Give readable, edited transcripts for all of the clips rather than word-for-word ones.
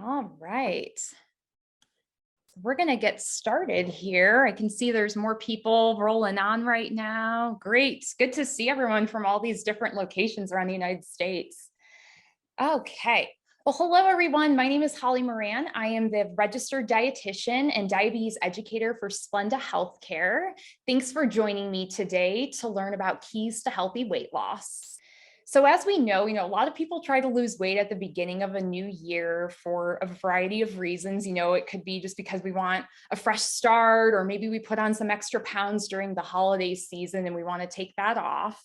All right. We're going to get started here. I can see there's more people rolling on right now. Great. Good to see everyone from all these different locations around the United States. Okay. Well, hello, everyone. My name is Holly Moran. I am the registered dietitian and diabetes educator for Splenda Healthcare. Thanks for joining me today to learn about keys to healthy weight loss. So as we know, a lot of people try to lose weight at the beginning of a new year for a variety of reasons. It could be just because we want a fresh start, or maybe we put on some extra pounds during the holiday season and we want to take that off.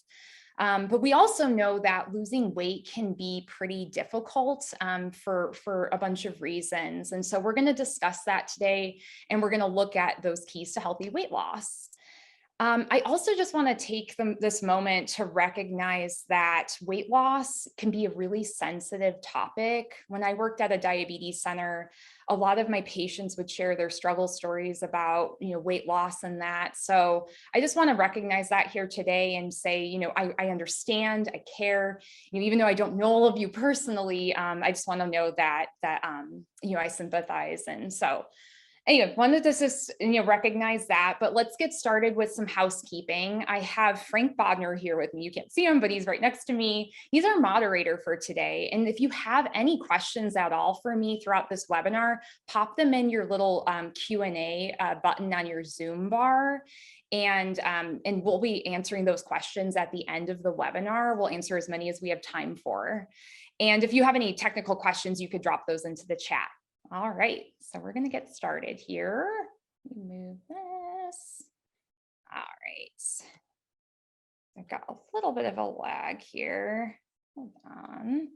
But we also know that losing weight can be pretty difficult for a bunch of reasons. And so we're going to discuss that today, and we're going to look at those keys to healthy weight loss. I also just want to take this moment to recognize that weight loss can be a really sensitive topic. When I worked at a diabetes center, a lot of my patients would share their struggle stories about, weight loss and that. So I just want to recognize that here today and say, I understand, I care, even though I don't know all of you personally, I just want to know that I sympathize. And so anyway, wanted to just, recognize that, but let's get started with some housekeeping. I have Frank Bodner here with me. You can't see him, but he's right next to me. He's our moderator for today. And if you have any questions at all for me throughout this webinar, pop them in your little Q&A button on your Zoom bar. And we'll be answering those questions at the end of the webinar. We'll answer as many as we have time for. And if you have any technical questions, you could drop those into the chat. All right, so we're going to get started here. Move this. All right. I've got a little bit of a lag here. Hold on.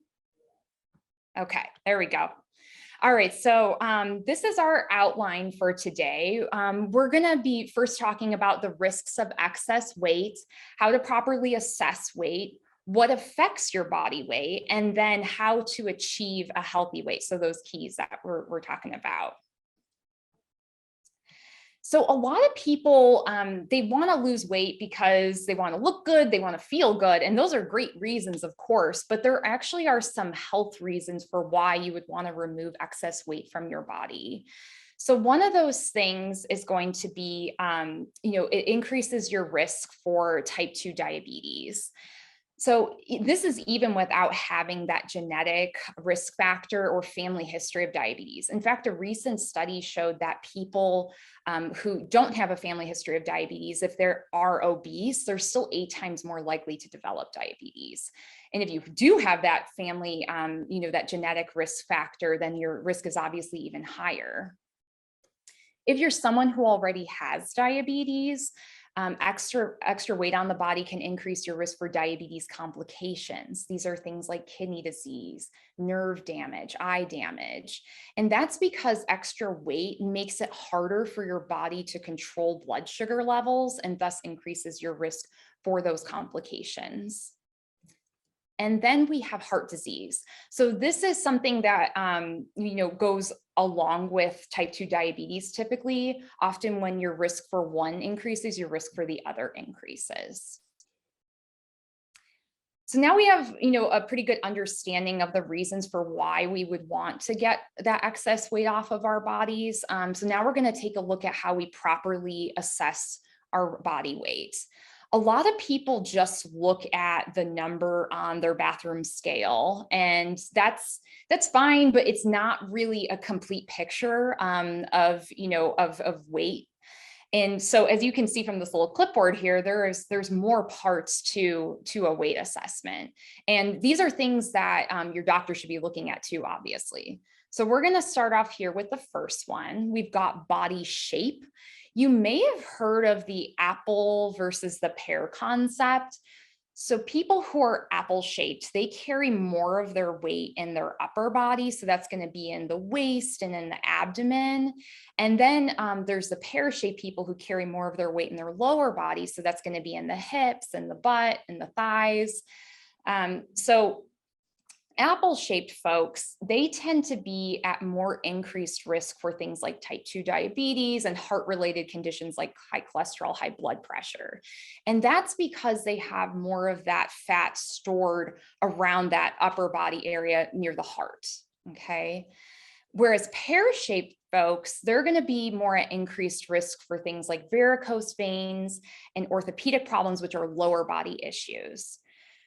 Okay, there we go. All right, so this is our outline for today. We're going to be first talking about the risks of excess weight, how to properly assess weight, what affects your body weight, and then how to achieve a healthy weight. So those keys that we're talking about. So a lot of people, they want to lose weight because they want to look good, they want to feel good, and those are great reasons, of course, but there actually are some health reasons for why you would want to remove excess weight from your body. So one of those things is going to be, it increases your risk for type 2 diabetes. So this is even without having that genetic risk factor or family history of diabetes. In fact, a recent study showed that people who don't have a family history of diabetes, if they are obese, they're still 8 times more likely to develop diabetes. And if you do have that family, that genetic risk factor, then your risk is obviously even higher. If you're someone who already has diabetes, extra weight on the body can increase your risk for diabetes complications. These are things like kidney disease, nerve damage, eye damage. And that's because extra weight makes it harder for your body to control blood sugar levels and thus increases your risk for those complications. And then we have heart disease. So this is something that, goes along with type 2 diabetes. Typically, often when your risk for one increases, your risk for the other increases. So now we have, a pretty good understanding of the reasons for why we would want to get that excess weight off of our bodies. So now we're going to take a look at how we properly assess our body weight. A lot of people just look at the number on their bathroom scale, and that's fine, but it's not really a complete picture of weight. And so, as you can see from this little clipboard here, there's more parts to a weight assessment, and these are things that your doctor should be looking at too, obviously. So we're going to start off here with the first one. We've got body shape. You may have heard of the apple versus the pear concept. So people who are apple shaped, they carry more of their weight in their upper body. So that's going to be in the waist and in the abdomen. And then there's the pear shaped people who carry more of their weight in their lower body. So that's going to be in the hips and the butt and the thighs. So apple-shaped folks, they tend to be at more increased risk for things like type 2 diabetes and heart-related conditions like high cholesterol, high blood pressure. And that's because they have more of that fat stored around that upper body area near the heart, okay? Whereas pear-shaped folks, they're going to be more at increased risk for things like varicose veins and orthopedic problems, which are lower body issues.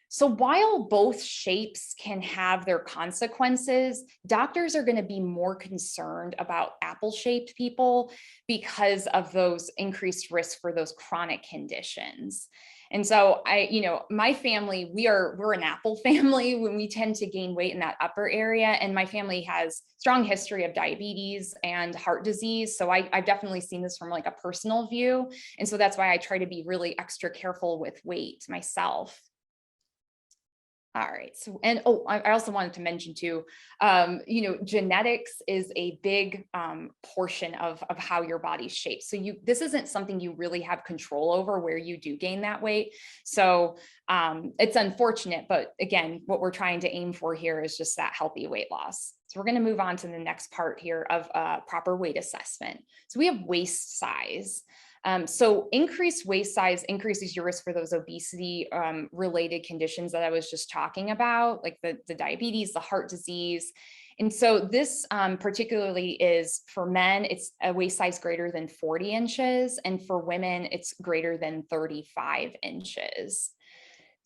So while both shapes can have their consequences, doctors are going to be more concerned about apple-shaped people because of those increased risk for those chronic conditions. And so my family, we're an apple family when we tend to gain weight in that upper area. And my family has strong history of diabetes and heart disease. So I've definitely seen this from like a personal view. And so that's why I try to be really extra careful with weight myself. All right. So, and I also wanted to mention too, genetics is a big portion of how your body's shaped. So this isn't something you really have control over where you do gain that weight. So it's unfortunate, but again, what we're trying to aim for here is just that healthy weight loss. So we're going to move on to the next part here of proper weight assessment. So we have waist size. So increased waist size increases your risk for those obesity related conditions that I was just talking about, like the diabetes, the heart disease. And so this particularly is for men, it's a waist size greater than 40 inches. And for women, it's greater than 35 inches.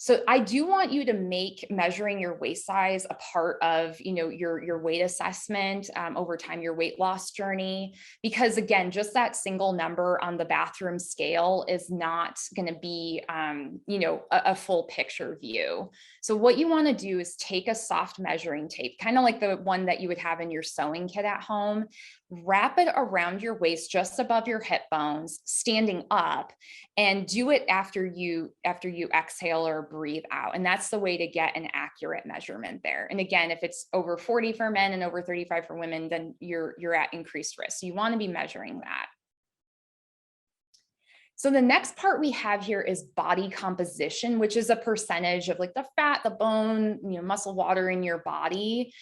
So I do want you to make measuring your waist size a part of, your weight assessment over time, your weight loss journey, because again, just that single number on the bathroom scale is not going to be, a full picture view. So what you want to do is take a soft measuring tape, kind of like the one that you would have in your sewing kit at home, wrap it around your waist just above your hip bones, standing up, and do it after you exhale or breathe out. And that's the way to get an accurate measurement there. And again, if it's over 40 for men and over 35 for women, then you're at increased risk. So you want to be measuring that. So the next part we have here is body composition, which is a percentage of like the fat, the bone, muscle, water in your body.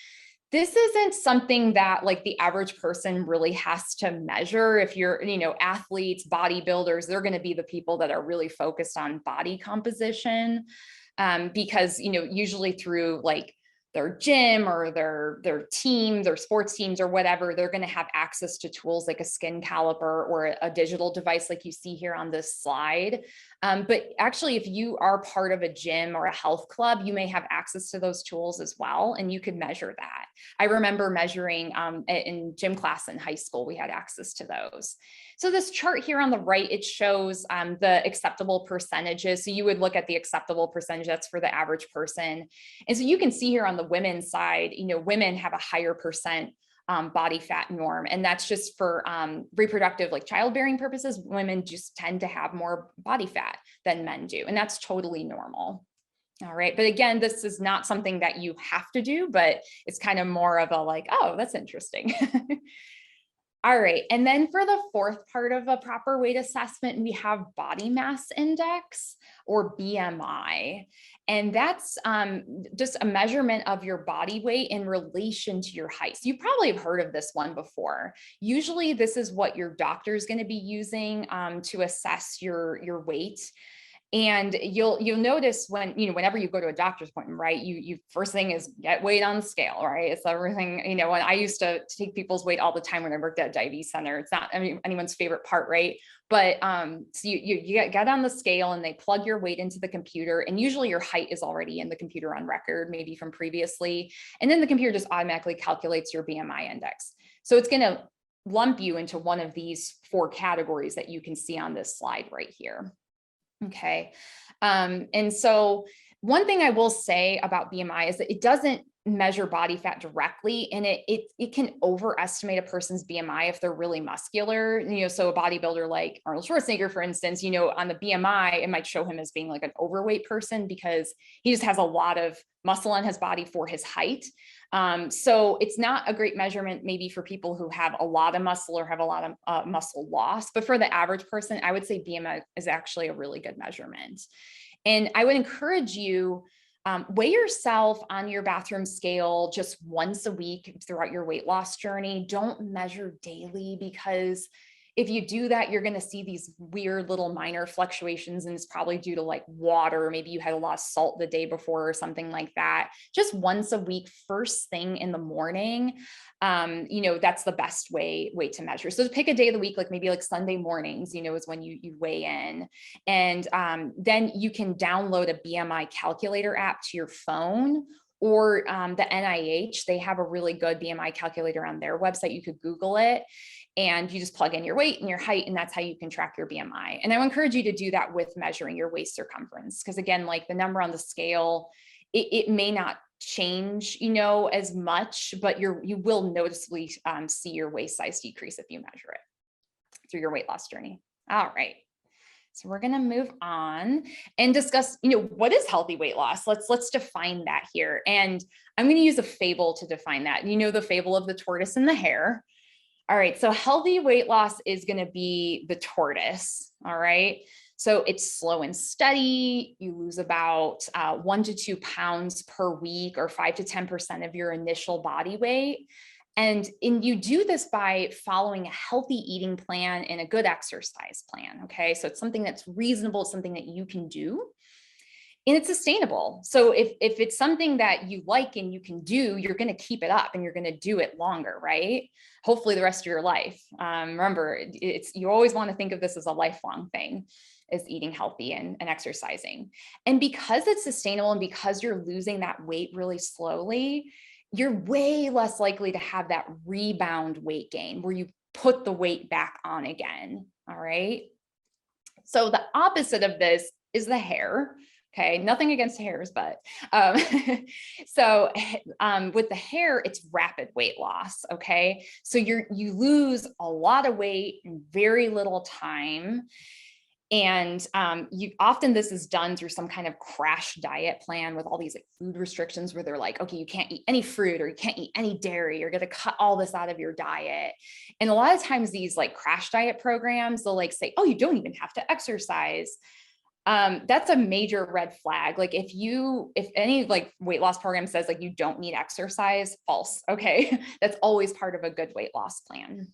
This isn't something that like the average person really has to measure. If you're, athletes, bodybuilders, they're going to be the people that are really focused on body composition because, usually through like their gym or their team, their sports teams or whatever, they're going to have access to tools like a skin caliper or a digital device like you see here on this slide. But actually, if you are part of a gym or a health club, you may have access to those tools as well, and you could measure that. I remember measuring in gym class in high school, we had access to those. So this chart here on the right, it shows the acceptable percentages. So you would look at the acceptable percentage that's for the average person. And so you can see here on the women's side, women have a higher percent body fat norm. And that's just for reproductive, like childbearing purposes. Women just tend to have more body fat than men do. And that's totally normal. All right. But again, this is not something that you have to do, but it's kind of more of a like, oh, that's interesting. All right. And then for the fourth part of a proper weight assessment, we have body mass index or BMI. And that's just a measurement of your body weight in relation to your height. So you probably have heard of this one before. Usually this is what your doctor is going to be using to assess your weight. And you'll notice whenever you go to a doctor's appointment, right? You first thing is get weight on the scale, right? It's everything, and I used to take people's weight all the time when I worked at a diabetes center. It's not anyone's favorite part, right? But so you get on the scale and they plug your weight into the computer, and usually your height is already in the computer on record, maybe from previously. And then the computer just automatically calculates your BMI index. So it's going to lump you into one of these four categories that you can see on this slide right here. Okay. And so one thing I will say about BMI is that it doesn't measure body fat directly, and it can overestimate a person's BMI if they're really muscular. So a bodybuilder like Arnold Schwarzenegger, for instance, on the BMI, it might show him as being like an overweight person because he just has a lot of muscle on his body for his height. So it's not a great measurement maybe for people who have a lot of muscle or have a lot of muscle loss, but for the average person, I would say BMI is actually a really good measurement. And I would encourage you, weigh yourself on your bathroom scale just once a week throughout your weight loss journey. Don't measure daily because if you do that, you're going to see these weird little minor fluctuations, and it's probably due to like water. Maybe you had a lot of salt the day before or something like that. Just once a week, first thing in the morning, that's the best way to measure. So pick a day of the week, like maybe like Sunday mornings, is when you weigh in. And then you can download a BMI calculator app to your phone, or the NIH, they have a really good BMI calculator on their website. You could Google it, and you just plug in your weight and your height, and that's how you can track your BMI. And I would encourage you to do that with measuring your waist circumference, because again, like the number on the scale, it may not change, as much, but you will noticeably see your waist size decrease if you measure it through your weight loss journey. All right. So we're going to move on and discuss, what is healthy weight loss? Let's define that here. And I'm going to use a fable to define that. The fable of the tortoise and the hare. All right. So healthy weight loss is going to be the tortoise. All right. So it's slow and steady. You lose about 1 to 2 pounds per week, or 5 to 10% of your initial body weight. And you do this by following a healthy eating plan and a good exercise plan. Okay. So it's something that's reasonable, something that you can do, and it's sustainable. So if it's something that you like and you can do, you're going to keep it up and you're going to do it longer, right? Hopefully the rest of your life. Remember, you always want to think of this as a lifelong thing, is eating healthy and exercising. And because it's sustainable, and because you're losing that weight really slowly, you're way less likely to have that rebound weight gain where you put the weight back on again. All right. So the opposite of this is the hare. Okay. Nothing against hares, but with the hare, it's rapid weight loss. Okay. So you lose a lot of weight in very little time. And often this is done through some kind of crash diet plan with all these like food restrictions, where they're like, okay, you can't eat any fruit, or you can't eat any dairy, you're going to cut all this out of your diet. And a lot of times these like crash diet programs, they'll like say, oh, you don't even have to exercise. That's a major red flag. Like if any like weight loss program says like you don't need exercise, false. Okay. That's always part of a good weight loss plan.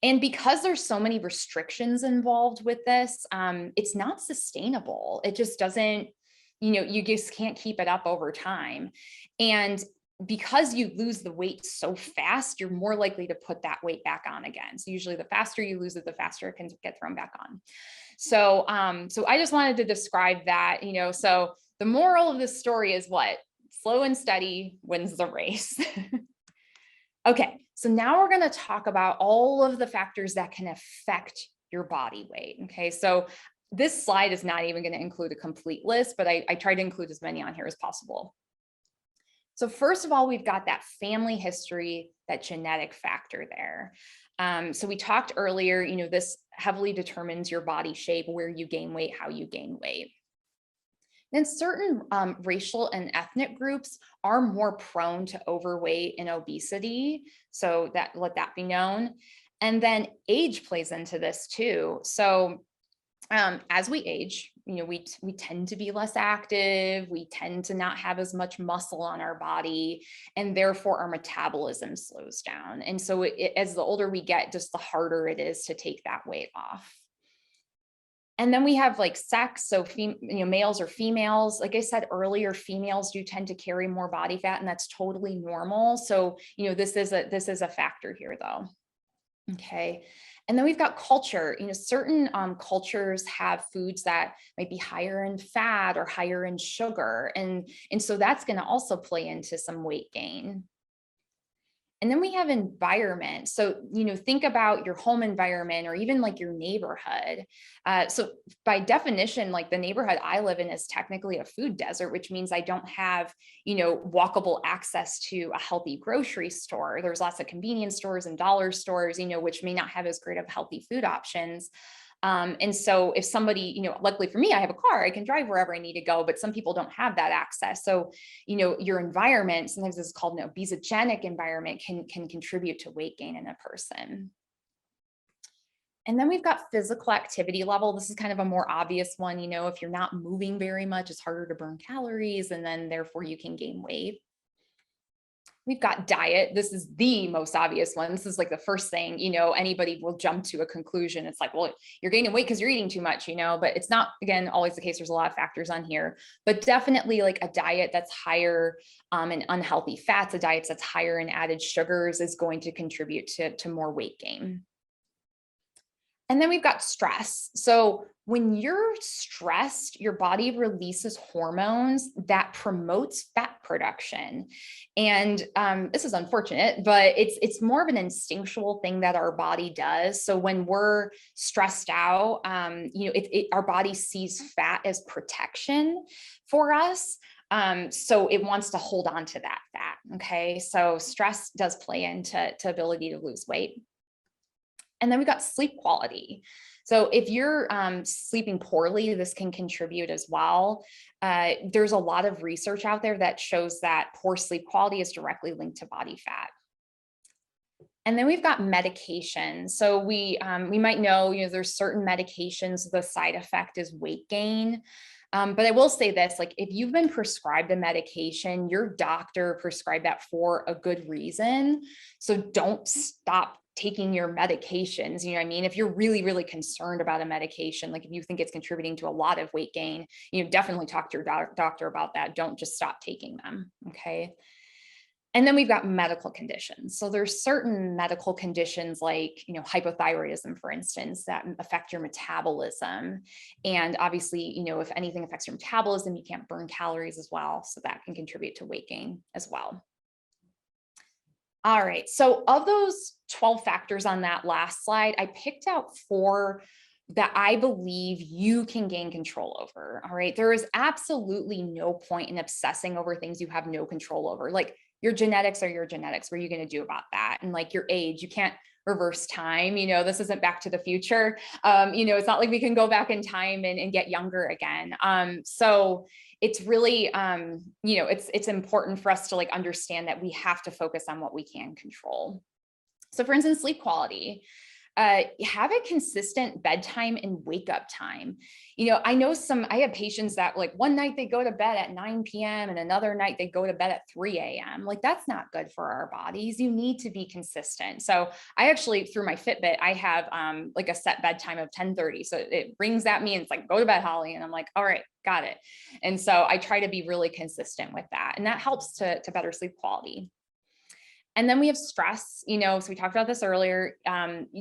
And because there's so many restrictions involved with this, it's not sustainable. It just doesn't, you just can't keep it up over time. And because you lose the weight so fast, you're more likely to put that weight back on again. So usually the faster you lose it, the faster it can get thrown back on. So I just wanted to describe that, so the moral of this story is what? Slow and steady wins the race. Okay, so now we're going to talk about all of the factors that can affect your body weight. Okay, so this slide is not even going to include a complete list, but I tried to include as many on here as possible. So first of all, we've got that family history, that genetic factor there. So we talked earlier, this heavily determines your body shape, where you gain weight, how you gain weight. Then certain racial and ethnic groups are more prone to overweight and obesity. So let that be known. And then age plays into this too. So as we age, we tend to be less active. We tend to not have as much muscle on our body, and therefore our metabolism slows down. And so as the older we get, just the harder it is to take that weight off. And then we have like sex. So, males or females, like I said earlier, females do tend to carry more body fat, and that's totally normal. So, this is a factor here though. Okay. And then we've got culture. Certain cultures have foods that might be higher in fat or higher in sugar. And so that's going to also play into some weight gain. And then we have environment. So, think about your home environment, or even like your neighborhood. So by definition, like the neighborhood I live in is technically a food desert, which means I don't have, walkable access to a healthy grocery store. There's lots of convenience stores and dollar stores, which may not have as great of healthy food options. And so if somebody, luckily for me, I have a car, I can drive wherever I need to go, but some people don't have that access. So, your environment, sometimes it's called an obesogenic environment, can contribute to weight gain in a person. And then we've got physical activity level. This is kind of a more obvious one. If you're not moving very much, it's harder to burn calories, and then therefore you can gain weight. We've got diet. This is the most obvious one. This is like the first thing, anybody will jump to a conclusion. It's like, well, you're gaining weight because you're eating too much, but it's not, again, always the case. There's a lot of factors on here, but definitely like a diet that's higher in unhealthy fats, a diet that's higher in added sugars is going to contribute to more weight gain. And then we've got stress. So when you're stressed, your body releases hormones that promotes fat production. And this is unfortunate, but it's more of an instinctual thing that our body does. So when we're stressed out, our body sees fat as protection for us. So it wants to hold on to that fat. Okay. So stress does play into ability to lose weight. And then we got sleep quality. So if you're sleeping poorly, this can contribute as well. There's a lot of research out there that shows that poor sleep quality is directly linked to body fat. And then we've got medication. So we might know, there's certain medications, the side effect is weight gain. But I will say this, like if you've been prescribed a medication, your doctor prescribed that for a good reason. So don't stop taking your medications. You know what I mean? If you're really, really concerned about a medication, like if you think it's contributing to a lot of weight gain, definitely talk to your doctor about that. Don't just stop taking them. Okay. And then we've got medical conditions. So there's certain medical conditions like, hypothyroidism, for instance, that affect your metabolism. And obviously, if anything affects your metabolism, you can't burn calories as well. So that can contribute to weight gain as well. All right. So of those 12 factors on that last slide, I picked out 4 that I believe you can gain control over. All right. There is absolutely no point in obsessing over things you have no control over. Like your genetics are your genetics. What are you going to do about that? And like your age, you can't reverse time. This isn't Back to the Future. It's not like we can go back in time and get younger again. So it's really, it's important for us to like understand that we have to focus on what we can control. So for instance, sleep quality. Have a consistent bedtime and wake up time. I have patients that like one night they go to bed at 9 p.m. and another night they go to bed at 3 a.m. Like that's not good for our bodies. You need to be consistent. So I actually, through my Fitbit, I have like a set bedtime of 10:30. So it rings at me and it's like, go to bed, Holly. And I'm like, all right, got it. And so I try to be really consistent with that. And that helps to better sleep quality. And then we have stress, so we talked about this earlier,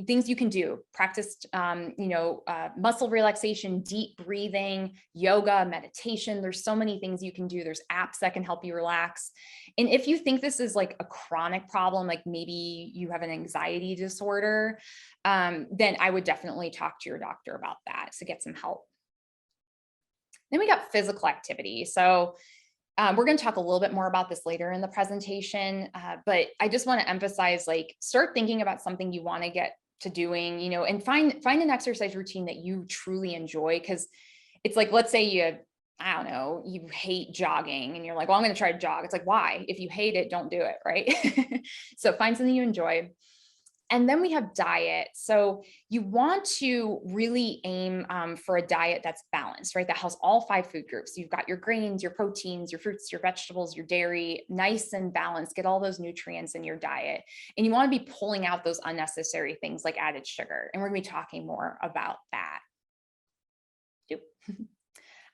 things you can do, practice, muscle relaxation, deep breathing, yoga, meditation. There's so many things you can do. There's apps that can help you relax. And if you think this is like a chronic problem, like maybe you have an anxiety disorder, then I would definitely talk to your doctor about that to get some help. Then we got physical activity. So we're going to talk a little bit more about this later in the presentation, but I just want to emphasize, like, start thinking about something you want to get to doing, and find an exercise routine that you truly enjoy. Because it's like, let's say you hate jogging and you're like, well, I'm going to try to jog. It's like, why? If you hate it, don't do it, right? So find something you enjoy. And then we have diet. So you want to really aim for a diet that's balanced, right? That has all 5 food groups. You've got your grains, your proteins, your fruits, your vegetables, your dairy, nice and balanced. Get all those nutrients in your diet. And you want to be pulling out those unnecessary things like added sugar. And we're going to be talking more about that.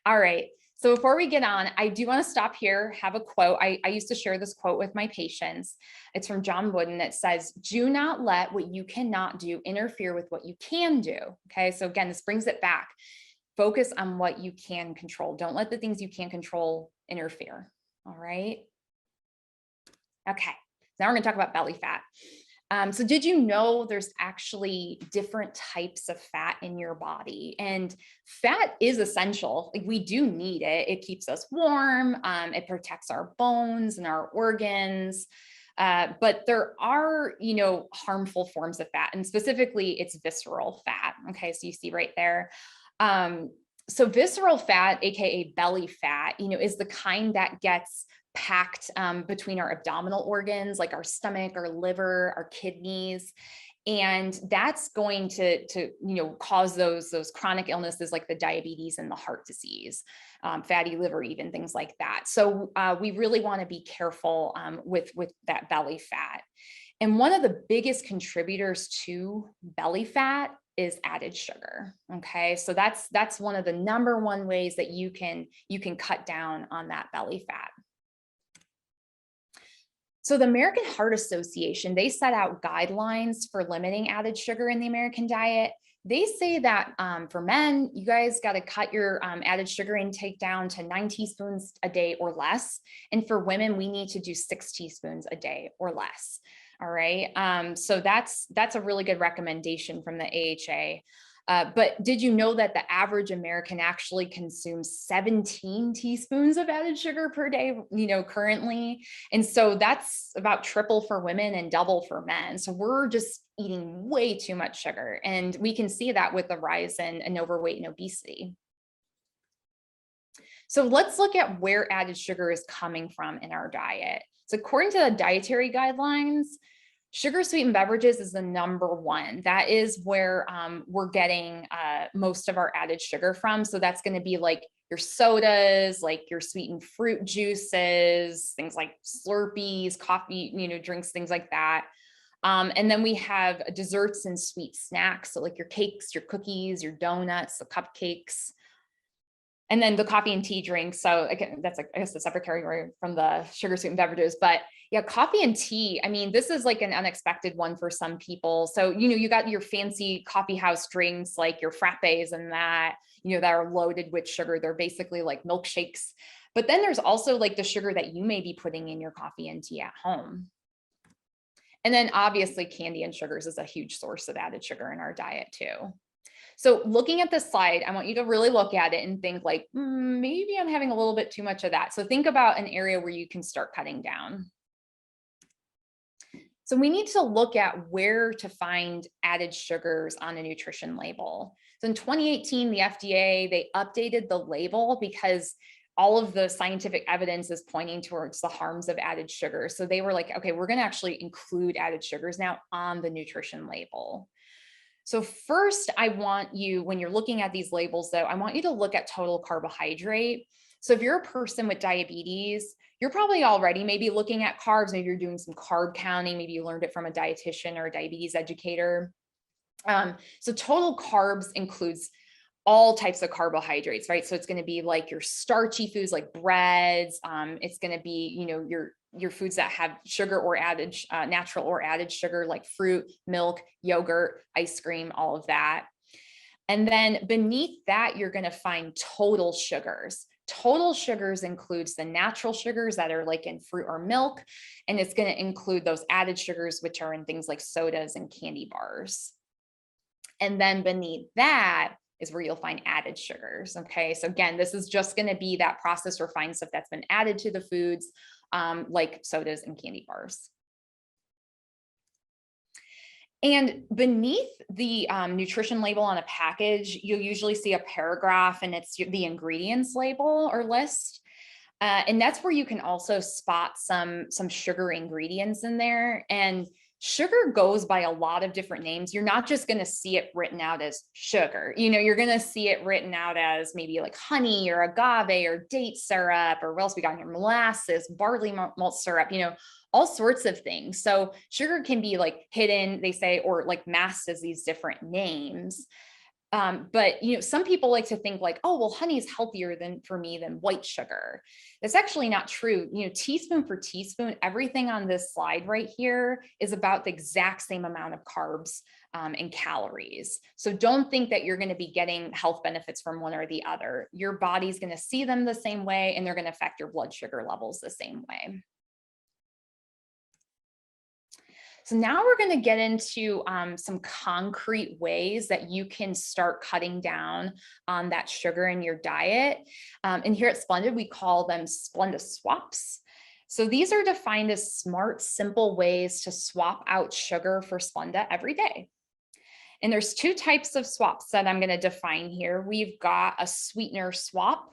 All right. So before we get on, I do want to stop here, have a quote. I used to share this quote with my patients. It's from John Wooden. It says, "Do not let what you cannot do interfere with what you can do." Okay. So again, this brings it back. Focus on what you can control. Don't let the things you can't control interfere. All right. Okay. Now we're going to talk about belly fat. So did you know there's actually different types of fat in your body? And fat is essential. Like, we do need it. It keeps us warm. It protects our bones and our organs. But there are, harmful forms of fat, and specifically it's visceral fat. Okay. So you see right there. So visceral fat, AKA belly fat, is the kind that gets packed between our abdominal organs, like our stomach, our liver, our kidneys. And that's going to cause those chronic illnesses like the diabetes and the heart disease, fatty liver, even things like that. So we really want to be careful with that belly fat. And one of the biggest contributors to belly fat is added sugar. Okay, so that's one of the number one ways that you can cut down on that belly fat. So the American Heart Association, they set out guidelines for limiting added sugar in the American diet. They say that for men, you guys got to cut your added sugar intake down to 9 teaspoons a day or less. And for women, we need to do 6 teaspoons a day or less. All right. So that's a really good recommendation from the AHA. But did you know that the average American actually consumes 17 teaspoons of added sugar per day, currently? And so that's about triple for women and double for men. So we're just eating way too much sugar. And we can see that with the rise in overweight and obesity. So let's look at where added sugar is coming from in our diet. So according to the dietary guidelines, sugar sweetened beverages is the number one. That is where we're getting most of our added sugar from. So that's going to be like your sodas, like your sweetened fruit juices, things like Slurpees, coffee, drinks, things like that. And then we have desserts and sweet snacks. So like your cakes, your cookies, your donuts, the cupcakes. And then the coffee and tea drinks. So again, that's like, I guess, a separate category from the sugar sweetened beverages. But yeah, coffee and tea. I mean, this is like an unexpected one for some people. So, you got your fancy coffee house drinks, like your frappes and that, that are loaded with sugar. They're basically like milkshakes. But then there's also like the sugar that you may be putting in your coffee and tea at home. And then obviously candy and sugars is a huge source of added sugar in our diet too. So looking at this slide, I want you to really look at it and think like, maybe I'm having a little bit too much of that. So think about an area where you can start cutting down. So we need to look at where to find added sugars on a nutrition label. So in 2018, the FDA, they updated the label because all of the scientific evidence is pointing towards the harms of added sugar. So they were like, okay, we're going to actually include added sugars now on the nutrition label. So first, I want you, when you're looking at these labels though, I want you to look at total carbohydrate. So if you're a person with diabetes, you're probably already maybe looking at carbs, maybe you're doing some carb counting, maybe you learned it from a dietitian or a diabetes educator. So total carbs includes all types of carbohydrates, right? So it's going to be like your starchy foods like breads. It's going to be, your foods that have sugar or added, natural or added sugar, like fruit, milk, yogurt, ice cream, all of that. And then beneath that, you're going to find total sugars. Total sugars includes the natural sugars that are like in fruit or milk. And it's going to include those added sugars, which are in things like sodas and candy bars. And then beneath that is where you'll find added sugars. Okay. So again, this is just going to be that processed refined stuff that's been added to the foods, like sodas and candy bars. And beneath the nutrition label on a package, you'll usually see a paragraph and it's the ingredients label or list. And that's where you can also spot some sugar ingredients in there. And sugar goes by a lot of different names. You're not just going to see it written out as sugar. You're going to see it written out as maybe like honey or agave or date syrup, or what else we got here? Molasses, barley malt syrup, all sorts of things. So sugar can be like hidden, they say, or like masked as these different names. But some people like to think like, oh, well, honey is healthier for me than white sugar. That's actually not true. Teaspoon for teaspoon, everything on this slide right here is about the exact same amount of carbs and calories. So don't think that you're going to be getting health benefits from one or the other. Your body's going to see them the same way, and they're going to affect your blood sugar levels the same way. So now we're going to get into some concrete ways that you can start cutting down on that sugar in your diet. And here at Splenda, we call them Splenda Swaps. So these are defined as smart, simple ways to swap out sugar for Splenda every day. And there's 2 types of swaps that I'm going to define here. We've got a sweetener swap.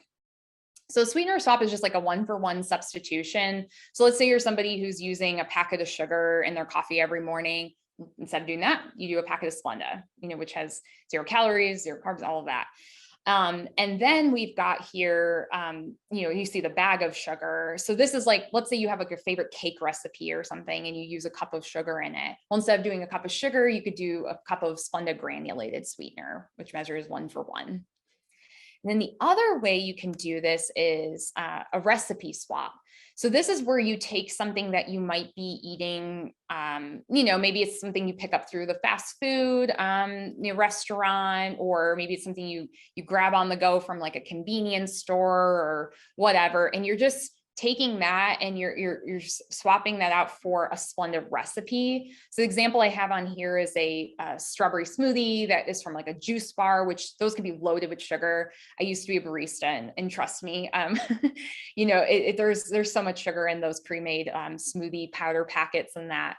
So sweetener swap is just like a 1-for-1 substitution. So let's say you're somebody who's using a packet of sugar in their coffee every morning. instead of doing that, you do a packet of Splenda, which has 0 calories, 0 carbs, all of that. And then we've got here, you see the bag of sugar. So this is like, let's say you have like your favorite cake recipe or something, and you use a cup of sugar in it. Well, instead of doing a cup of sugar, you could do a cup of Splenda granulated sweetener, which measures 1 for 1. And then the other way you can do this is a recipe swap. So this is where you take something that you might be eating, maybe it's something you pick up through the fast food restaurant, or maybe it's something you grab on the go from like a convenience store or whatever, and you're just taking that and you're swapping that out for a Splenda recipe. So the example I have on here is a strawberry smoothie that is from like a juice bar, which those can be loaded with sugar. I used to be a barista, and trust me, there's so much sugar in those pre-made smoothie powder packets and that.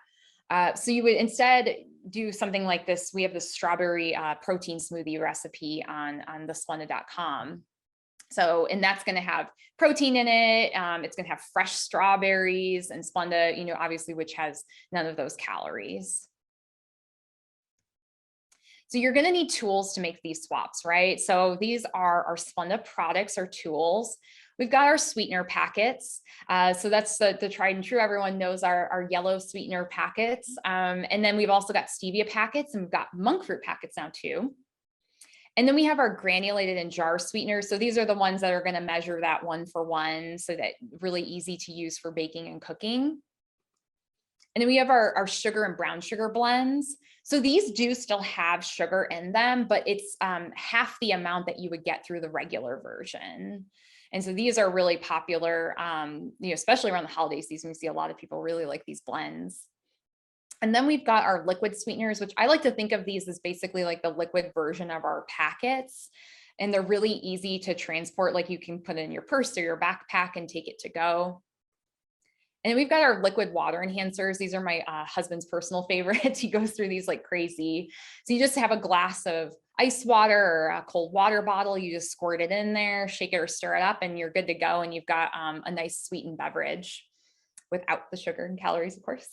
So you would instead do something like this. We have the strawberry protein smoothie recipe on the Splenda.com. So, and that's going to have protein in it. It's going to have fresh strawberries and Splenda, obviously, which has none of those calories. So you're going to need tools to make these swaps, right? So these are our Splenda products or tools. We've got our sweetener packets. So that's the tried and true. Everyone knows our yellow sweetener packets. And then we've also got stevia packets, and we've got monk fruit packets now too. And then we have our granulated and jar sweeteners. So these are the ones that are going to measure that 1 for 1, so that really easy to use for baking and cooking. And then we have our sugar and brown sugar blends. So these do still have sugar in them, but it's half the amount that you would get through the regular version. And so these are really popular, especially around the holiday season. We see a lot of people really like these blends. And then we've got our liquid sweeteners, which I like to think of these as basically like the liquid version of our packets. And they're really easy to transport. Like you can put it in your purse or your backpack and take it to go. And then we've got our liquid water enhancers. These are my husband's personal favorites. He goes through these like crazy. So you just have a glass of ice water or a cold water bottle. You just squirt it in there, shake it or stir it up, and you're good to go. And you've got a nice sweetened beverage without the sugar and calories, of course.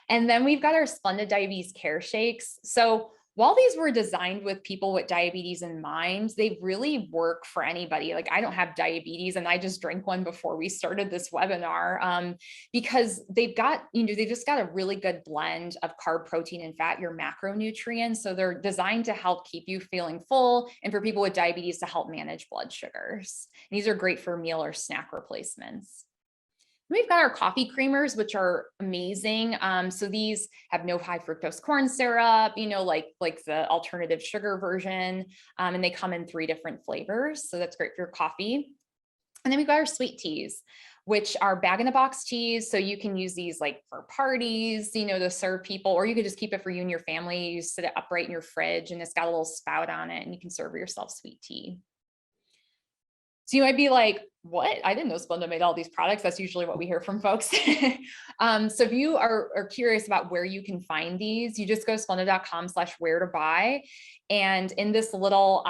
And then we've got our Splenda Diabetes Care Shakes. So while these were designed with people with diabetes in mind, they really work for anybody. Like I don't have diabetes, and I just drank one before we started this webinar because they've just got a really good blend of carb, protein, and fat, your macronutrients. So they're designed to help keep you feeling full, and for people with diabetes to help manage blood sugars. And these are great for meal or snack replacements. We've got our coffee creamers, which are amazing. So these have no high fructose corn syrup, like the alternative sugar version. And they come in 3 different flavors. So that's great for your coffee. And then we've got our sweet teas, which are bag-in-a-box teas. So you can use these like for parties, to serve people, or you could just keep it for you and your family. You sit it upright in your fridge, and it's got a little spout on it, and you can serve yourself sweet tea. So you might be like, what? I didn't know Splenda made all these products. That's usually what we hear from folks. So if you are curious about where you can find these, you just go to splenda.com/where to buy. And in this little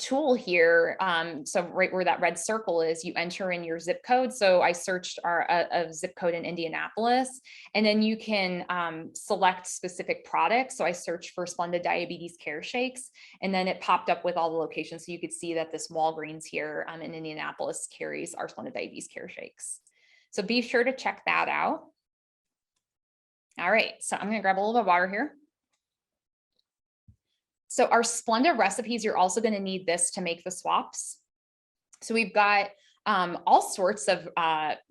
tool here, so right where that red circle is, you enter in your zip code. So I searched a zip code in Indianapolis, and then you can select specific products. So I searched for Splenda Diabetes Care Shakes, and then it popped up with all the locations. So you could see that this Walgreens here in Indianapolis carries our Splenda Diabetes Care Shakes. So be sure to check that out. All right, so I'm gonna grab a little bit of water here. So our Splenda recipes, you're also going to need this to make the swaps. So we've got all sorts of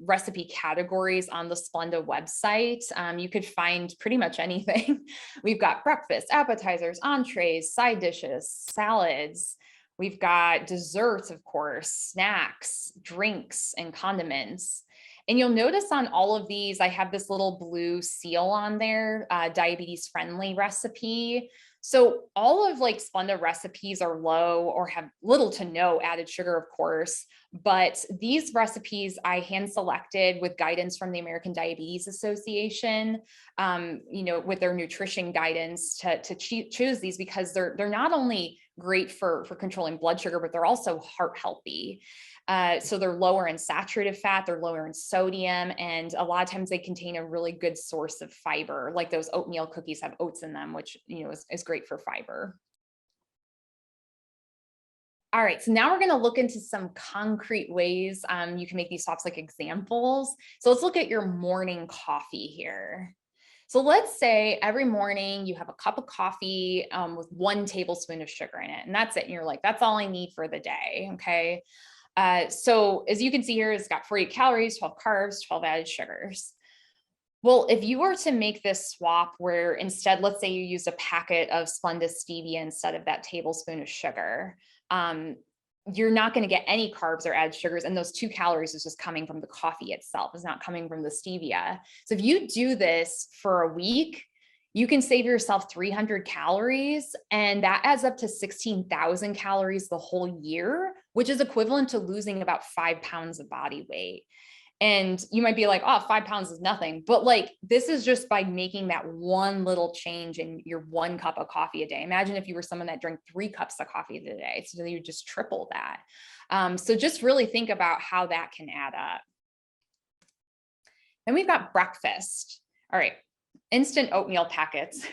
recipe categories on the Splenda website. You could find pretty much anything. We've got breakfast, appetizers, entrees, side dishes, salads. We've got desserts, of course, snacks, drinks, and condiments. And you'll notice on all of these, I have this little blue seal on there, diabetes friendly recipe. So all of like Splenda recipes are low or have little to no added sugar, of course, but these recipes I hand selected with guidance from the American Diabetes Association, with their nutrition guidance to choose these, because they're not only great for controlling blood sugar, but they're also heart healthy. So they're lower in saturated fat, they're lower in sodium, and a lot of times they contain a really good source of fiber. Like those oatmeal cookies have oats in them, which is great for fiber. All right, so now we're going to look into some concrete ways you can make these swaps, like examples. So let's look at your morning coffee here. So let's say every morning you have a cup of coffee with 1 tablespoon of sugar in it, and that's it. And you're like, that's all I need for the day. Okay. So as you can see here, it's got 48 calories, 12 carbs, 12 added sugars. Well, if you were to make this swap where instead, let's say you used a packet of Splenda stevia instead of that tablespoon of sugar, um, you're not going to get any carbs or added sugars. And those 2 calories is just coming from the coffee itself. It's not coming from the stevia. So if you do this for a week, you can save yourself 300 calories, and that adds up to 16,000 calories the whole year, which is equivalent to losing about 5 pounds of body weight. And you might be like, oh, 5 pounds is nothing. But like, this is just by making that one little change in your 1 cup of coffee a day. Imagine if you were someone that drank 3 cups of coffee a day. So you just triple that. So just really think about how that can add up. Then we've got breakfast. All right. Instant oatmeal packets.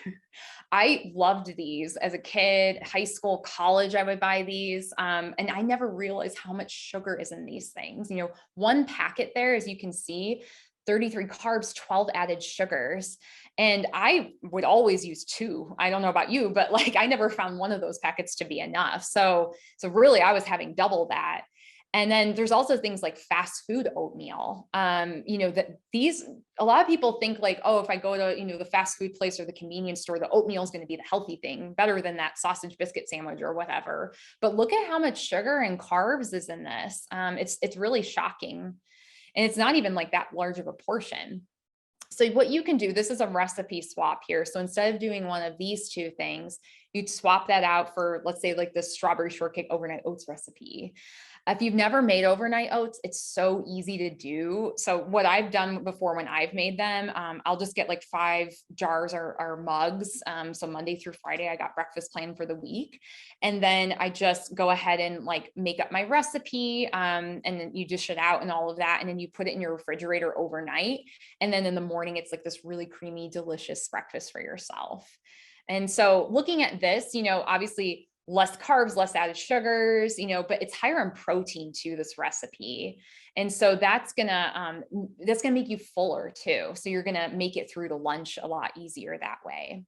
I loved these as a kid, high school, college, I would buy these. And I never realized how much sugar is in these things. 1 packet there, as you can see, 33 carbs, 12 added sugars. And I would always use 2. I don't know about you, but like, I never found one of those packets to be enough. So really I was having double that. And then there's also things like fast food oatmeal. That a lot of people think like, oh, if I go to, the fast food place or the convenience store, the oatmeal is going to be the healthy thing, better than that sausage biscuit sandwich or whatever. But look at how much sugar and carbs is in this. It's really shocking. And it's not even like that large of a portion. So what you can do, this is a recipe swap here. So instead of doing one of these 2 things, you'd swap that out for, let's say, like the strawberry shortcake overnight oats recipe. If you've never made overnight oats, it's so easy to do. So what I've done before when I've made them, I'll just get like 5 jars or mugs. So Monday through Friday, I got breakfast planned for the week. And then I just go ahead and like make up my recipe, and then you dish it out and all of that. And then you put it in your refrigerator overnight. And then in the morning, it's like this really creamy, delicious breakfast for yourself. And so looking at this, obviously less carbs, less added sugars, but it's higher in protein too, this recipe. And so that's gonna make you fuller too. So you're gonna make it through to lunch a lot easier that way.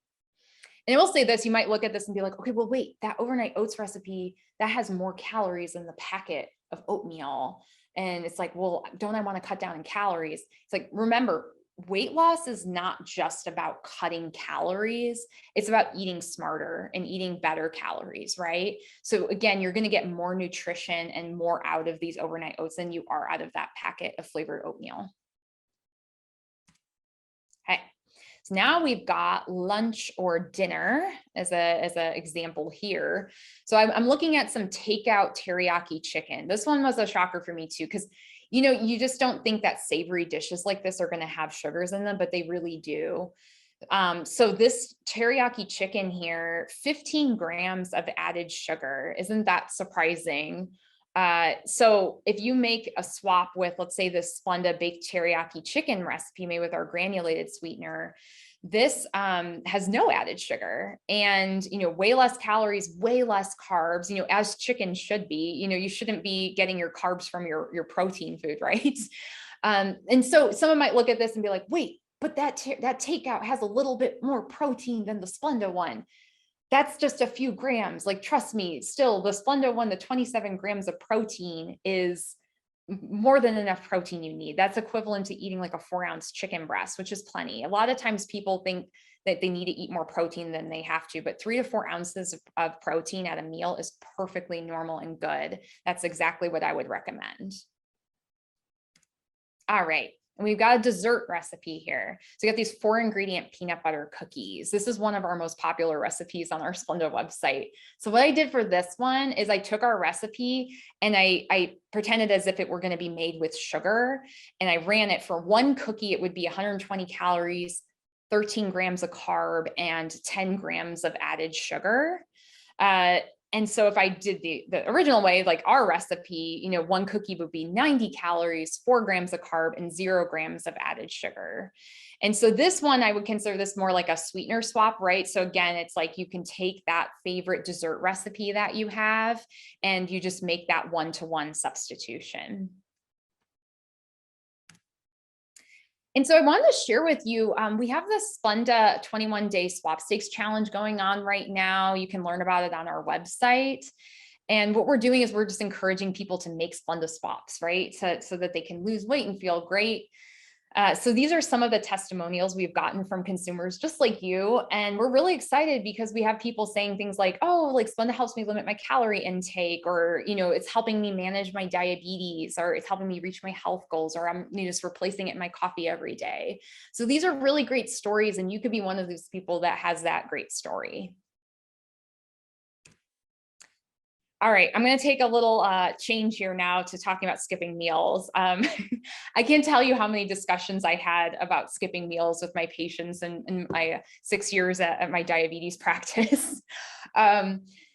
And I will say this, you might look at this and be like, okay, well, wait, that overnight oats recipe, that has more calories than the packet of oatmeal. And it's like, well, don't I want to cut down in calories? It's like, remember, weight loss is not just about cutting calories. It's about eating smarter and eating better calories, right? So again, you're going to get more nutrition and more out of these overnight oats than you are out of that packet of flavored oatmeal. Okay. So now we've got lunch or dinner as a example here. So I'm looking at some takeout teriyaki chicken. This one was a shocker for me too, because you just don't think that savory dishes like this are going to have sugars in them, but they really do. So this teriyaki chicken here, 15 grams of added sugar. Isn't that surprising? So if you make a swap with, let's say, this Splenda baked teriyaki chicken recipe made with our granulated sweetener, this has no added sugar and, way less calories, way less carbs, as chicken should be. You shouldn't be getting your carbs from your protein food, right? And so someone might look at this and be like, wait, but that takeout has a little bit more protein than the Splenda one. That's just a few grams. Like, trust me, still the Splenda one, the 27 grams of protein is more than enough protein you need. That's equivalent to eating like a 4-ounce chicken breast, which is plenty. A lot of times people think that they need to eat more protein than they have to, but 3 to 4 ounces of protein at a meal is perfectly normal and good. That's exactly what I would recommend. All right. And we've got a dessert recipe here. So you got these 4-ingredient peanut butter cookies. This is one of our most popular recipes on our Splenda website. So what I did for this one is I took our recipe and I pretended as if it were going to be made with sugar. And I ran it for 1 cookie. It would be 120 calories, 13 grams of carb, and 10 grams of added sugar. And so if I did the original way, like our recipe, one cookie would be 90 calories, 4 grams of carb, and 0 grams of added sugar. And so this one, I would consider this more like a sweetener swap, right? So again, it's like you can take that favorite dessert recipe that you have, and you just make that one-to-one substitution. And so I wanted to share with you, we have this Splenda 21-day sweepstakes challenge going on right now. You can learn about it on our website. And what we're doing is we're just encouraging people to make Splenda swaps, right? So that they can lose weight and feel great. So these are some of the testimonials we've gotten from consumers just like you. And we're really excited because we have people saying things like, oh, like Splenda helps me limit my calorie intake, or, it's helping me manage my diabetes, or it's helping me reach my health goals, or I'm just replacing it in my coffee every day. So these are really great stories, and you could be one of those people that has that great story. All right, I'm going to take a little change here now to talking about skipping meals. I can't tell you how many discussions I had about skipping meals with my patients in my 6 years at my diabetes practice.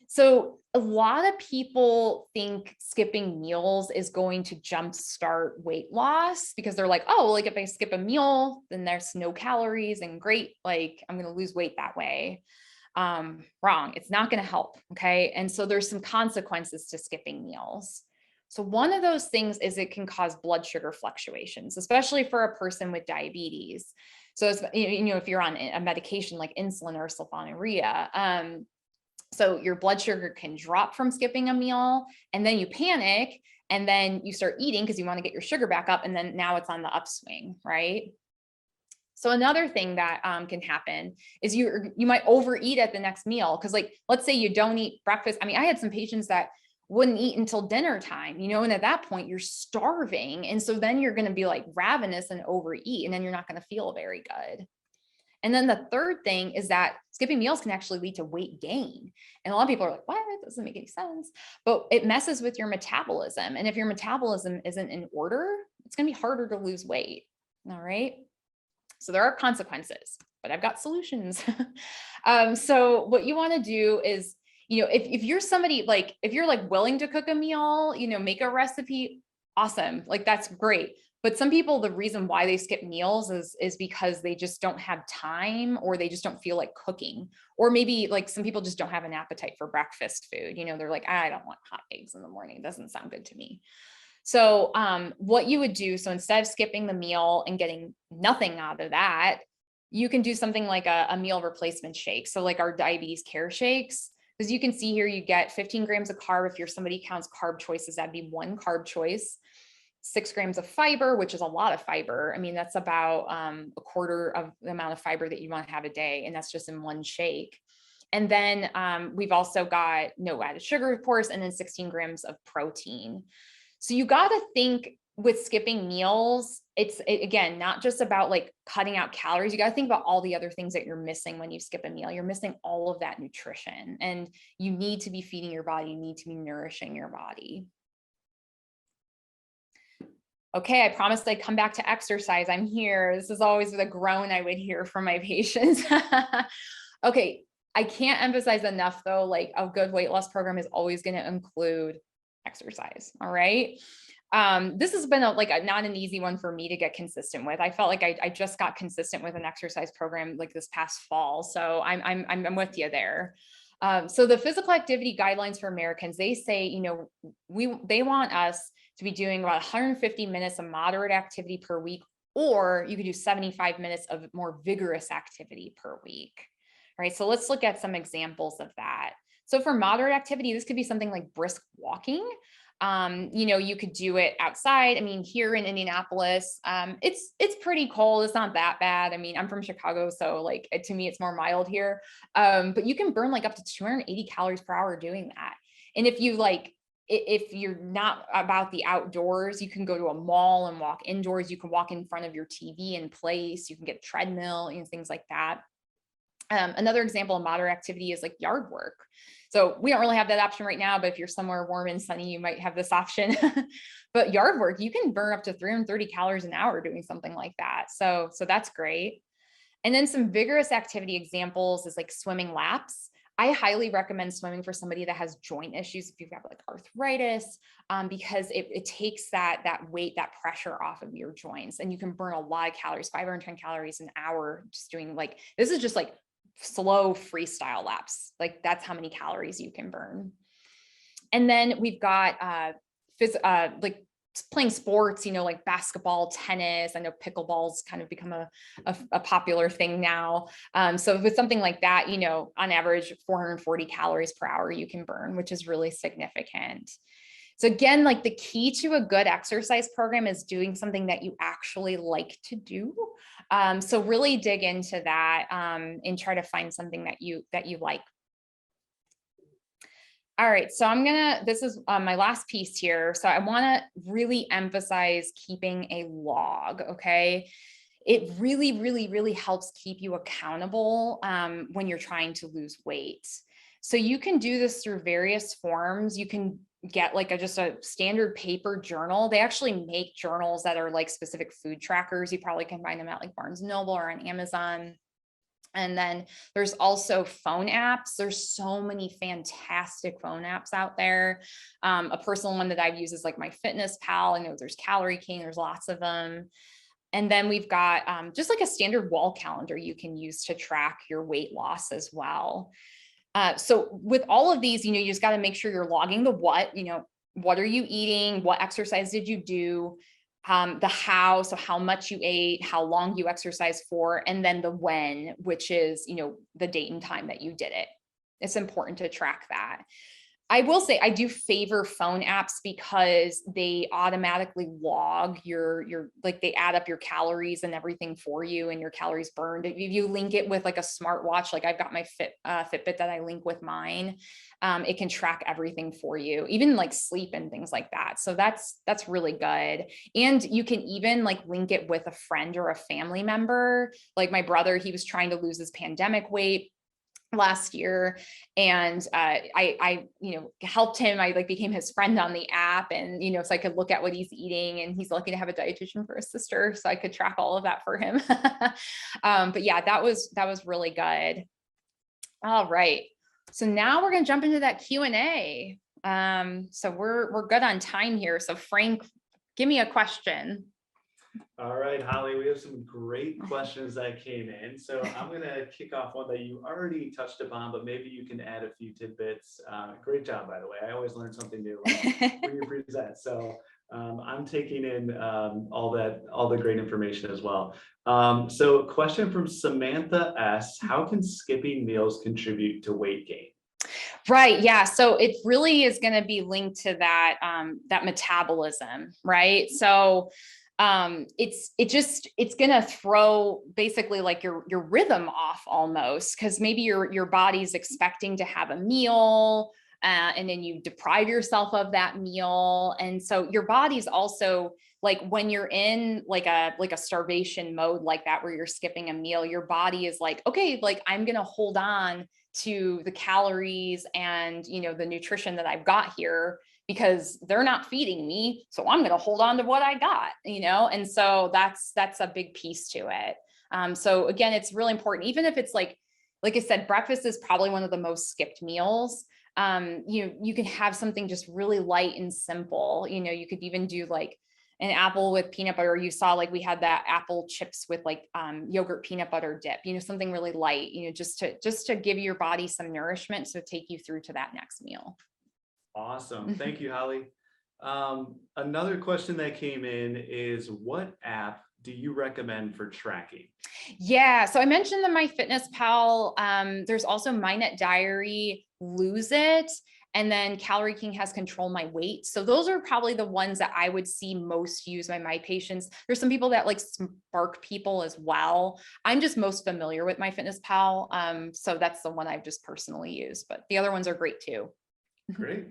So a lot of people think skipping meals is going to jumpstart weight loss because they're like, oh, like if I skip a meal, then there's no calories and great, like I'm going to lose weight that way. Wrong. It's not going to help. Okay. And so there's some consequences to skipping meals. So one of those things is it can cause blood sugar fluctuations, especially for a person with diabetes. So it's, if you're on a medication like insulin or sulfonylurea, so your blood sugar can drop from skipping a meal, and then you panic, and then you start eating because you want to get your sugar back up. And then now it's on the upswing, right? So another thing that can happen is you might overeat at the next meal. Cause like, let's say you don't eat breakfast. I mean, I had some patients that wouldn't eat until dinner time, and at that point you're starving. And so then you're going to be like ravenous and overeat, and then you're not going to feel very good. And then the third thing is that skipping meals can actually lead to weight gain. And a lot of people are like, what? It doesn't make any sense. But it messes with your metabolism. And if your metabolism isn't in order, it's going to be harder to lose weight. All right. So there are consequences, but I've got solutions. So what you want to do is, if you're somebody like, if you're like willing to cook a meal, make a recipe, awesome. Like that's great. But some people, the reason why they skip meals is because they just don't have time, or they just don't feel like cooking. Or maybe like some people just don't have an appetite for breakfast food. They're like, I don't want hot eggs in the morning. It doesn't sound good to me. So what you would do, so instead of skipping the meal and getting nothing out of that, you can do something like a meal replacement shake. So like our diabetes care shakes, because you can see here, you get 15 grams of carb. If somebody counts carb choices, that'd be one carb choice. 6 grams of fiber, which is a lot of fiber. I mean, that's about a quarter of the amount of fiber that you want to have a day. And that's just in one shake. And then we've also got no added sugar, of course, and then 16 grams of protein. So you got to think with skipping meals, it's again, not just about like cutting out calories. You got to think about all the other things that you're missing when you skip a meal. You're missing all of that nutrition, and you need to be feeding your body. You need to be nourishing your body. Okay, I promised I'd come back to exercise. I'm here. This is always the groan I would hear from my patients. Okay, I can't emphasize enough though, like a good weight loss program is always going to include exercise. All right. This has been not an easy one for me to get consistent with. I felt like I just got consistent with an exercise program like this past fall. So I'm with you there. So the physical activity guidelines for Americans, they say, they want us to be doing about 150 minutes of moderate activity per week, or you could do 75 minutes of more vigorous activity per week. All right. So let's look at some examples of that. So for moderate activity, this could be something like brisk walking. You could do it outside. I mean, here in Indianapolis, it's pretty cold. It's not that bad. I mean, I'm from Chicago, so like to me, it's more mild here. But you can burn like up to 280 calories per hour doing that. And if you're not about the outdoors, you can go to a mall and walk indoors. You can walk in front of your TV in place. You can get a treadmill and things like that. Another example of moderate activity is like yard work. So we don't really have that option right now, but if you're somewhere warm and sunny, you might have this option. But yard work, you can burn up to 330 calories an hour doing something like that. So that's great. And then some vigorous activity examples is like swimming laps. I highly recommend swimming for somebody that has joint issues, if you've got like arthritis, because it takes that weight, that pressure off of your joints, and you can burn a lot of calories, 510 calories an hour, just doing like, this is just like slow freestyle laps. Like that's how many calories you can burn. And then we've got like playing sports, like basketball, tennis. I know pickleball's kind of become a popular thing now. So with something like that, on average, 440 calories per hour you can burn, which is really significant. So again, like the key to a good exercise program is doing something that you actually like to do. So really dig into that and try to find something that you like. All right, so this is my last piece here. So I want to really emphasize keeping a log, okay? It really, really, really helps keep you accountable when you're trying to lose weight. So you can do this through various forms. You can get like just a standard paper journal. They actually make journals that are like specific food trackers. You probably can find them at like Barnes & Noble or on Amazon. And then there's also phone apps. There's so many fantastic phone apps out there. A personal one that I've used is like MyFitnessPal. I know there's Calorie King, there's lots of them. And then we've got just like a standard wall calendar you can use to track your weight loss as well. So with all of these, you just got to make sure you're logging the what are you eating? What exercise did you do? The how, so how much you ate, how long you exercised for, and then the when, which is, the date and time that you did it. It's important to track that. I will say I do favor phone apps because they automatically log your like they add up your calories and everything for you and your calories burned. If you link it with like a smartwatch, like I've got my Fitbit that I link with mine, it can track everything for you, even like sleep and things like that. So that's really good. And you can even like link it with a friend or a family member. Like my brother, he was trying to lose his pandemic weight last year, and I helped him. I like became his friend on the app, and so I could look at what he's eating, and he's lucky to have a dietitian for his sister, so I could track all of that for him. But yeah, that was really good. All right, so now we're going to jump into that Q&A. So we're good on time here, so Frank, give me a question. All right, Holly, we have some great questions that came in. So I'm going to kick off one that you already touched upon, but maybe you can add a few tidbits. Great job, by the way. I always learn something new when you present. So I'm taking in all the great information as well. So question from Samantha S. How can skipping meals contribute to weight gain? Right. Yeah. So it really is going to be linked to that, that metabolism, right? So it's going to throw basically like your rhythm off almost, because maybe your body's expecting to have a meal, and then you deprive yourself of that meal. And so your body's also like, when you're in like a starvation mode like that, where you're skipping a meal, your body is like, okay, like I'm going to hold on to the calories and, the nutrition that I've got here, because they're not feeding me. So I'm going to hold on to what I got, and so that's a big piece to it. So again, it's really important, even if it's like I said, breakfast is probably one of the most skipped meals. You can have something just really light and simple. You could even do like an apple with peanut butter. You saw like we had that apple chips with like yogurt peanut butter dip, something really light, just to give your body some nourishment, so take you through to that next meal. Awesome. Thank you, Holly. Another question that came in is, what app do you recommend for tracking? Yeah, so I mentioned the MyFitnessPal. There's also MyNet Diary, Lose It, and then Calorie King has Control My Weight. So those are probably the ones that I would see most used by my patients. There's some people that like Spark People as well. I'm just most familiar with MyFitnessPal. So that's the one I've just personally used, but the other ones are great too. Great.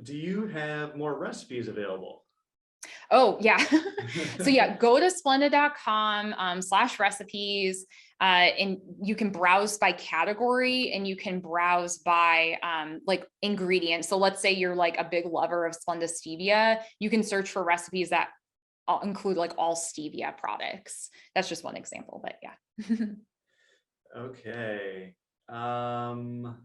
Do you have more recipes available? Oh, yeah. So yeah, go to splenda.com/recipes, and you can browse by category, and you can browse by like ingredients. So let's say you're like a big lover of Splenda stevia, you can search for recipes that include like all stevia products. That's just one example, but yeah. Okay. Another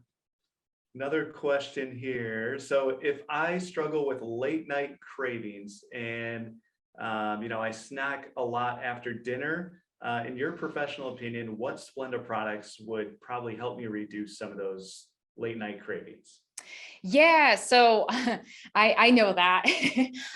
question here. So if I struggle with late night cravings and, I snack a lot after dinner, in your professional opinion, what Splenda products would probably help me reduce some of those late night cravings? Yeah, so I know that.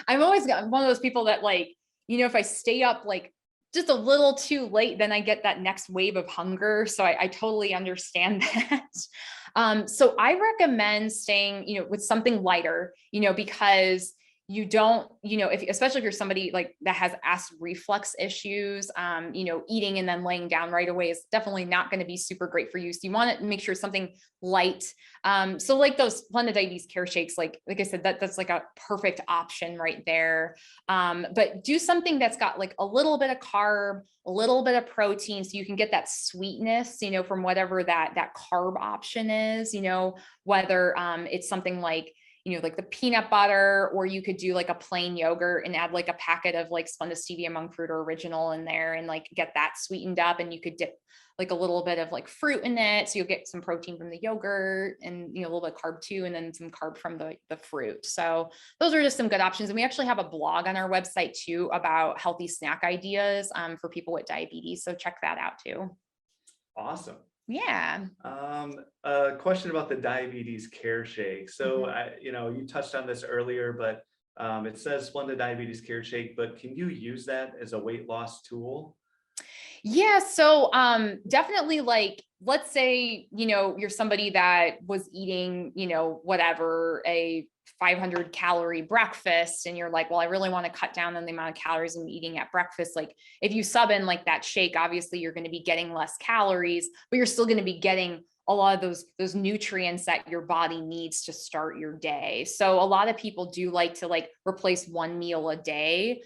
I'm always one of those people that like, if I stay up like just a little too late, then I get that next wave of hunger. So I totally understand that. So I recommend staying, with something lighter, because you don't, if especially if you're somebody like that has acid reflux issues, eating and then laying down right away is definitely not going to be super great for you. So you want to make sure something light. So like those Splenda Diabetes Care Shakes, like I said, that's like a perfect option right there. But do something that's got like a little bit of carb, a little bit of protein, so you can get that sweetness, from whatever that carb option is, whether it's something like the peanut butter, or you could do like a plain yogurt and add like a packet of like Splenda Stevia Monk Fruit or Original in there and like get that sweetened up, and you could dip like a little bit of like fruit in it. So you'll get some protein from the yogurt and, a little bit of carb too, and then some carb from the fruit. So those are just some good options. And we actually have a blog on our website too about healthy snack ideas for people with diabetes. So check that out too. Awesome. Yeah. A question about the diabetes care shake. So you touched on this earlier, but it says Splenda Diabetes Care Shake, but can you use that as a weight loss tool? Yeah. So definitely like, let's say, you're somebody that was eating, whatever, a 500 calorie breakfast, and you're like, well, I really want to cut down on the amount of calories I'm eating at breakfast. Like if you sub in like that shake, obviously you're going to be getting less calories, but you're still going to be getting a lot of those nutrients that your body needs to start your day. So a lot of people do like to like replace one meal a day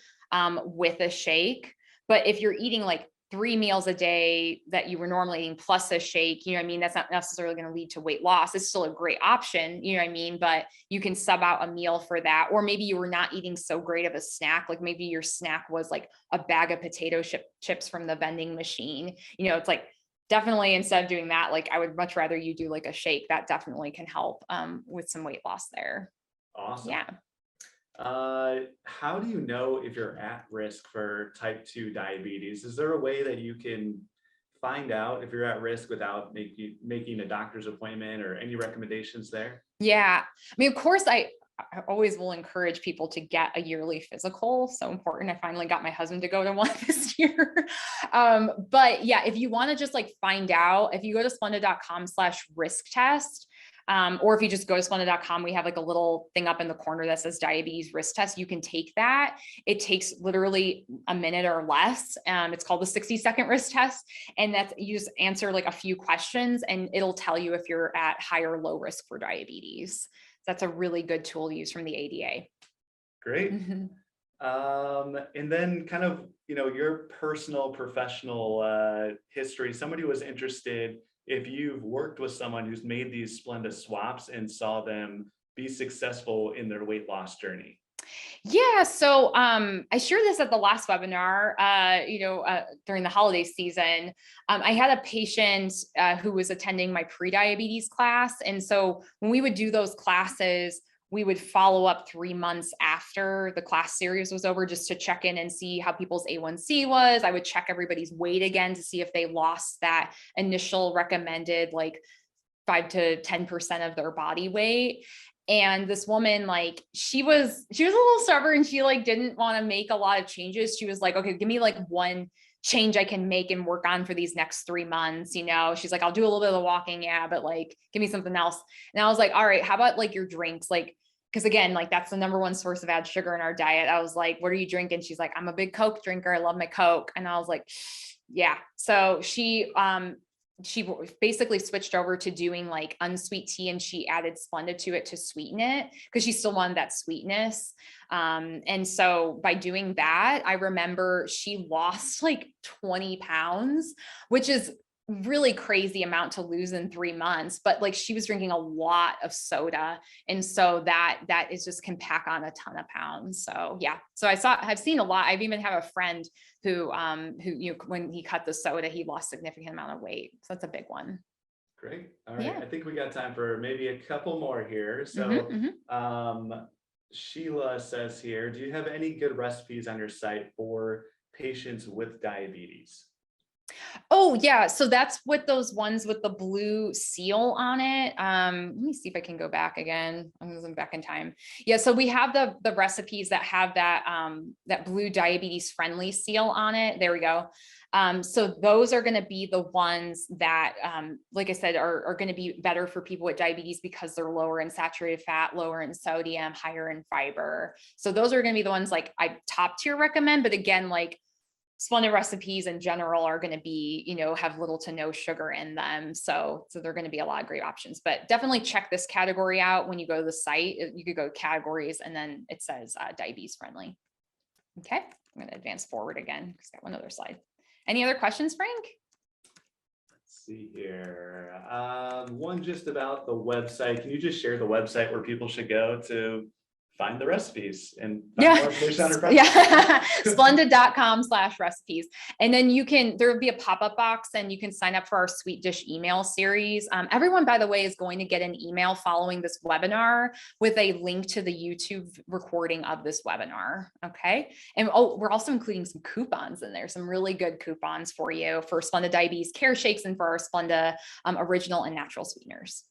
with a shake. But if you're eating like 3 meals a day that you were normally eating plus a shake, that's not necessarily going to lead to weight loss. It's still a great option, but you can sub out a meal for that. Or maybe you were not eating so great of a snack. Like maybe your snack was like a bag of potato chips from the vending machine. It's like, definitely instead of doing that, like I would much rather you do like a shake. That definitely can help with some weight loss there. Awesome. Yeah. How do you know if you're at risk for type 2 diabetes? Is there a way that you can find out if you're at risk without making a doctor's appointment, or any recommendations there? Yeah. I mean, of course, I always will encourage people to get a yearly physical. So important. I finally got my husband to go to one this year. But yeah, if you want to just like find out, if you go to splenda.com/risk test, or if you just go to splenda.com, we have like a little thing up in the corner that says diabetes risk test. You can take that. It takes literally a minute or less. It's called the 60-second risk test. And that's, you just answer like a few questions and it'll tell you if you're at high or low risk for diabetes. That's a really good tool to use from the ADA. Great. And then kind of, your personal professional history. Somebody was interested if you've worked with someone who's made these Splenda swaps and saw them be successful in their weight loss journey. Yeah. So I shared this at the last webinar, during the holiday season. I had a patient who was attending my pre-diabetes class. And so when we would do those classes, we would follow up 3 months after the class series was over just to check in and see how people's A1C was. I would check everybody's weight again to see if they lost that initial recommended like 5 to 10% of their body weight. And this woman, like, she was a little stubborn. She like didn't want to make a lot of changes. She was like, okay, give me like one change I can make and work on for these next 3 months. She's like, I'll do a little bit of the walking. Yeah. But like, give me something else. And I was like, all right, how about like your drinks? Like, because again, like that's the number one source of added sugar in our diet. I was like, what are you drinking? She's like, I'm a big Coke drinker. I love my Coke. And I was like, yeah. So she basically switched over to doing like unsweet tea, and she added Splenda to it to sweeten it because she still wanted that sweetness. And so by doing that, I remember she lost like 20 pounds, which is really crazy amount to lose in 3 months, but like she was drinking a lot of soda. And so that is just can pack on a ton of pounds. So yeah, so I've seen a lot. I've even have a friend who when he cut the soda, he lost significant amount of weight. So that's a big one. Great. All right. Yeah. I think we got time for maybe a couple more here. Mhm, mhm. Sheila says here, do you have any good recipes on your site for patients with diabetes? Oh yeah, so that's with those ones with the blue seal on it. Let me see if I can go back again. I'm going back in time. Yeah, so we have the recipes that have that that blue diabetes friendly seal on it. There we go. So those are going to be the ones that, like I said, are going to be better for people with diabetes because they're lower in saturated fat, lower in sodium, higher in fiber. So those are going to be the ones like I top tier recommend. But again, like Splenda recipes in general are going to be, have little to no sugar in them. So they're going to be a lot of great options, but definitely check this category out when you go to the site. You could go to categories and then it says diabetes friendly. Okay. I'm going to advance forward again. It's got one other slide. Any other questions, Frank? Let's see here. One just about the website. Can you just share the website where people should go to find the recipes and find more information on her products? Yeah. Splenda.com/recipes. And then there'll be a pop-up box and you can sign up for our sweet dish email series. Everyone, by the way, is going to get an email following this webinar with a link to the YouTube recording of this webinar. Okay. And we're also including some coupons in there, some really good coupons for you for Splenda Diabetes Care Shakes and for our Splenda original and natural sweeteners.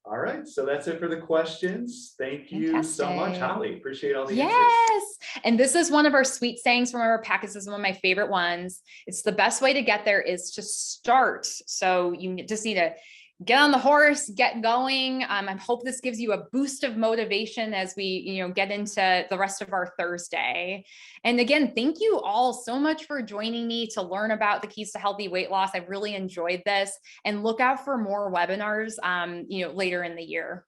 All right, so that's it for the questions. Thank you so much, Fantastic. Holly. Appreciate all the answers. Yes. And this is one of our sweet sayings from our packets. This is one of my favorite ones. It's the best way to get there is to start. So you just need to get on the horse, get going. I hope this gives you a boost of motivation as we, get into the rest of our Thursday. And again, thank you all so much for joining me to learn about the keys to healthy weight loss. I really enjoyed this, and look out for more webinars, later in the year.